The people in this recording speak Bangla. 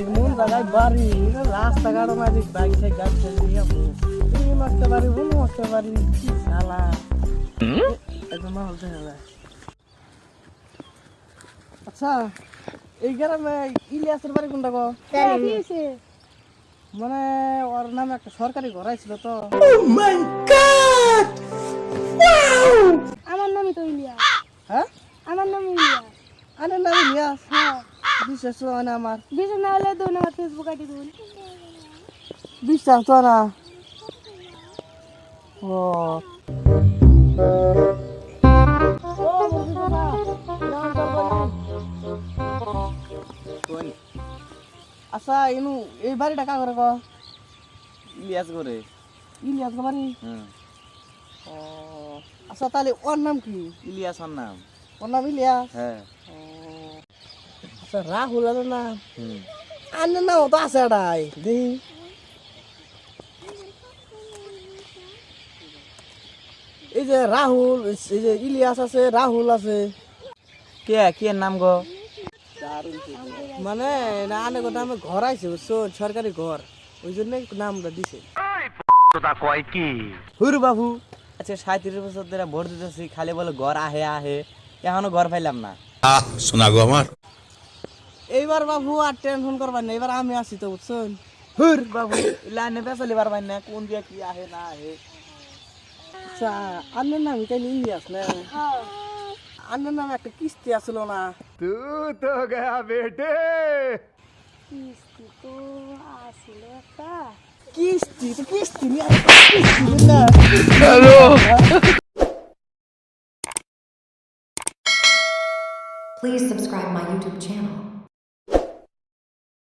এমন জায়গায় বাড়ি রাস্তাঘাট মাঝে বাইক থেকে গাড়ি চালিয়ে তুমি মারতে পারি উনি মারতে পারি কি শালা একদম মাল দেখা যায়। আচ্ছা এই গ্রামে ইলিয়াসের বাড়ি কোনটা গো? মানে ওর নামে একটা সরকারি ঘর ছিল তো। আমার নামই তো ইলিয়াস। হ্যাঁ আমার নাম ইলিয়াস। আরে নাম ইলিয়াস? হ্যাঁ বিশ্বাস তো হয় না আমার। বিশ্বাস না হলে তো আমার ফেসবুক আইডি দিন। বিশ্বাস তো না। ও আচ্ছা ইনু এই বাড়িটা কা করে গো? ইলিয়াস করে। ইলিয়াস গো বাড়ি? হুম। ও আচ্ছা তাহলে ওর নাম কি? ইলিয়াস ওর নাম। ওর নাম ইলিয়াস? হ্যাঁ। ও আচ্ছা রাহুল আর না হুম। আন্নের নাম তো আছে এটাই দেখি। এই যে রাহুল এই যে ইলিয়াস আছে রাহুল আছে। কে কে নাম গো? মানে না অনেক নামে ঘর আইছে বুঝছো সরকারি ঘর ওই জন্য নামটা দিছে। হুর বাবু আচ্ছা 37 বছর ধরে ভোট দিতেছি খালি বলে ঘর আহে আহে এখনো ঘর পাইলাম না। শোনা গো আমার এইবার বাবু আর টেনশন করবার না এবার আমি আসি তো বুঝছেন। হুর বাবু লাইনে বেসলি পারবাই না কোন দিয়ে কি আহে না আহে। আচ্ছা আন্নের নাম তাই ইলিয়াস না? আন্নের নামে একটা কিস্তি আসলো না? কিস্তি তো আসিল একটা। কিস্তি তো কিস্তি নিয়ে কিস্তি না। Please subscribe my YouTube channel.